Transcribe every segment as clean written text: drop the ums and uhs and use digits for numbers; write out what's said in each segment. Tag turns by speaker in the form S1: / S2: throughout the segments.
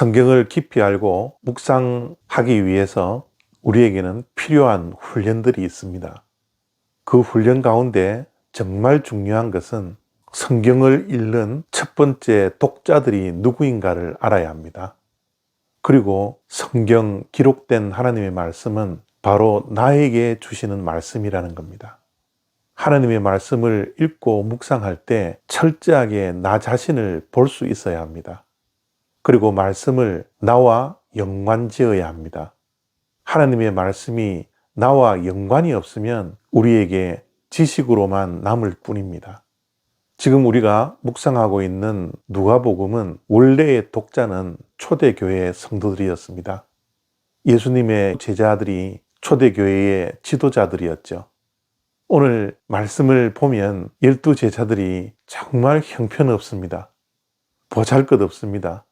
S1: 성경을 깊이 알고 묵상하기 위해서 우리에게는 필요한 훈련들이 있습니다. 그 훈련 가운데 정말 중요한 것은 성경을 읽는 첫 번째 독자들이 누구인가를 알아야 합니다. 그리고 성경 기록된 하나님의 말씀은 바로 나에게 주시는 말씀이라는 겁니다. 하나님의 말씀을 읽고 묵상할 때 철저하게 나 자신을 볼 수 있어야 합니다. 그리고 말씀을 나와 연관지어야 합니다. 하나님의 말씀이 나와 연관이 없으면 우리에게 지식으로만 남을 뿐입니다. 지금 우리가 묵상하고 있는 누가복음은 원래의 독자는 초대교회 성도들이었습니다. 예수님의 제자들이 초대교회의 지도자들이었죠. 오늘 말씀을 보면 12제자들이 정말 형편없습니다. 보잘것없습니다.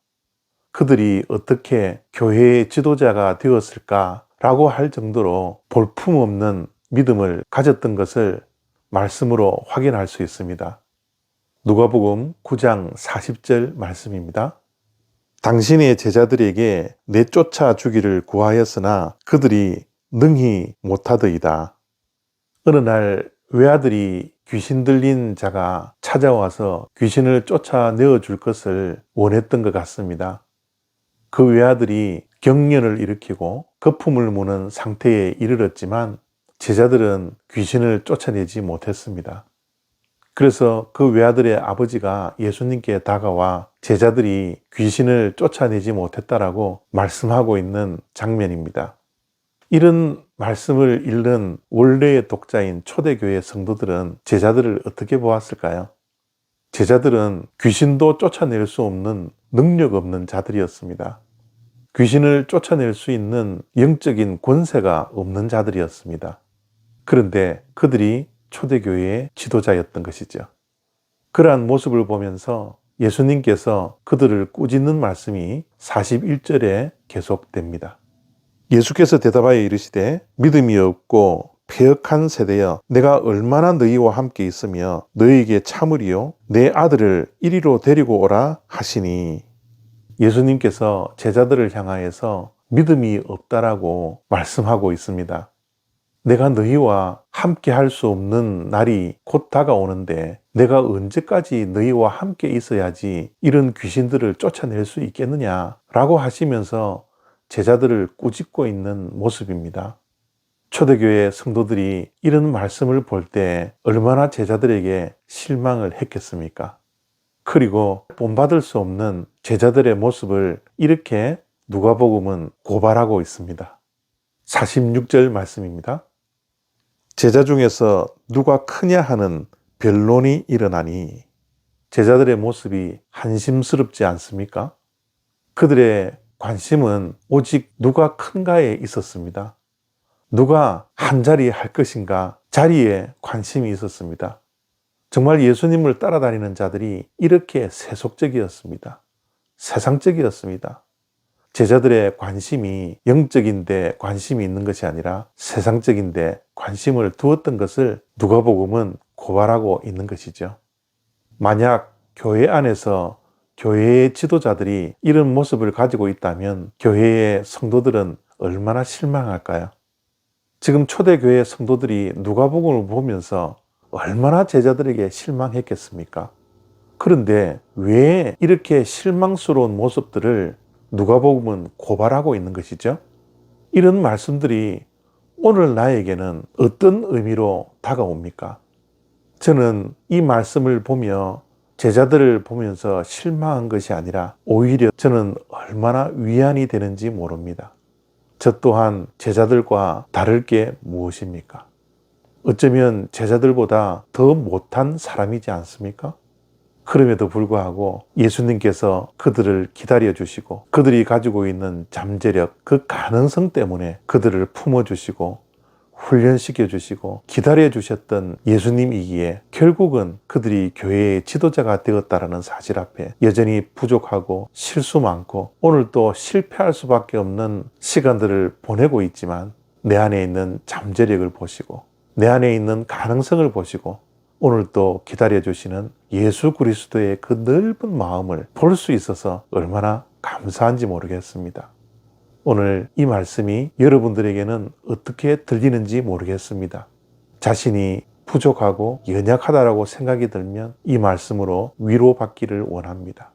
S1: 그들이 어떻게 교회의 지도자가 되었을까라고 할 정도로 볼품없는 믿음을 가졌던 것을 말씀으로 확인할 수 있습니다. 누가복음 9장 40절 말씀입니다. 당신의 제자들에게 내쫓아 주기를 구하였으나 그들이 능히 못하더이다. 어느 날 외아들이 귀신 들린 자가 찾아와서 귀신을 쫓아내어 줄 것을 원했던 것 같습니다. 그 외아들이 경련을 일으키고 거품을 무는 상태에 이르렀지만 제자들은 귀신을 쫓아내지 못했습니다. 그래서 그 외아들의 아버지가 예수님께 다가와 제자들이 귀신을 쫓아내지 못했다라고 말씀하고 있는 장면입니다. 이런 말씀을 읽는 원래의 독자인 초대교회 성도들은 제자들을 어떻게 보았을까요? 제자들은 귀신도 쫓아낼 수 없는 능력 없는 자들이었습니다. 귀신을 쫓아낼 수 있는 영적인 권세가 없는 자들이었습니다. 그런데 그들이 초대교회의 지도자였던 것이죠. 그러한 모습을 보면서 예수님께서 그들을 꾸짖는 말씀이 41절에 계속됩니다. 예수께서 대답하여 이르시되 믿음이 없고 패역한 세대여 내가 얼마나 너희와 함께 있으며 너희에게 참으리요 내 아들을 이리로 데리고 오라 하시니. 예수님께서 제자들을 향하여서 믿음이 없다라고 말씀하고 있습니다. 내가 너희와 함께 할 수 없는 날이 곧 다가오는데 내가 언제까지 너희와 함께 있어야지 이런 귀신들을 쫓아낼 수 있겠느냐라고 하시면서 제자들을 꾸짖고 있는 모습입니다. 초대교회 성도들이 이런 말씀을 볼 때 얼마나 제자들에게 실망을 했겠습니까? 그리고 본받을 수 없는 제자들의 모습을 이렇게 누가복음은 고발하고 있습니다. 46절 말씀입니다. 제자 중에서 누가 크냐 하는 변론이 일어나니. 제자들의 모습이 한심스럽지 않습니까? 그들의 관심은 오직 누가 큰가에 있었습니다. 누가 한 자리 할 것인가 자리에 관심이 있었습니다. 정말 예수님을 따라다니는 자들이 이렇게 세속적이었습니다. 세상적이었습니다. 제자들의 관심이 영적인데 관심이 있는 것이 아니라 세상적인데 관심을 두었던 것을 누가복음은 고발하고 있는 것이죠. 만약 교회 안에서 교회의 지도자들이 이런 모습을 가지고 있다면 교회의 성도들은 얼마나 실망할까요? 지금 초대교회 성도들이 누가복음을 보면서 얼마나 제자들에게 실망했겠습니까? 그런데 왜 이렇게 실망스러운 모습들을 누가복음은 고발하고 있는 것이죠? 이런 말씀들이 오늘 나에게는 어떤 의미로 다가옵니까? 저는 이 말씀을 보며 제자들을 보면서 실망한 것이 아니라 오히려 저는 얼마나 위안이 되는지 모릅니다. 저 또한 제자들과 다를 게 무엇입니까? 어쩌면 제자들보다 더 못한 사람이지 않습니까? 그럼에도 불구하고 예수님께서 그들을 기다려 주시고 그들이 가지고 있는 잠재력, 그 가능성 때문에 그들을 품어주시고 훈련시켜 주시고 기다려 주셨던 예수님이기에 결국은 그들이 교회의 지도자가 되었다는 사실 앞에 여전히 부족하고 실수 많고 오늘 또 실패할 수밖에 없는 시간들을 보내고 있지만 내 안에 있는 잠재력을 보시고 내 안에 있는 가능성을 보시고 오늘 또 기다려 주시는 예수 그리스도의 그 넓은 마음을 볼 수 있어서 얼마나 감사한지 모르겠습니다. 오늘 이 말씀이 여러분들에게는 어떻게 들리는지 모르겠습니다. 자신이 부족하고 연약하다라고 생각이 들면 이 말씀으로 위로받기를 원합니다.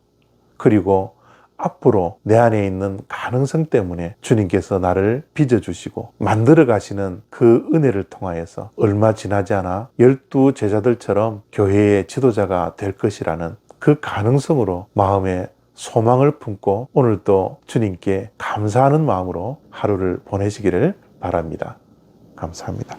S1: 그리고 앞으로 내 안에 있는 가능성 때문에 주님께서 나를 빚어주시고 만들어 가시는 그 은혜를 통하여서 얼마 지나지 않아 12 제자들처럼 교회의 지도자가 될 것이라는 그 가능성으로 마음에 소망을 품고 오늘도 주님께 감사하는 마음으로 하루를 보내시기를 바랍니다. 감사합니다.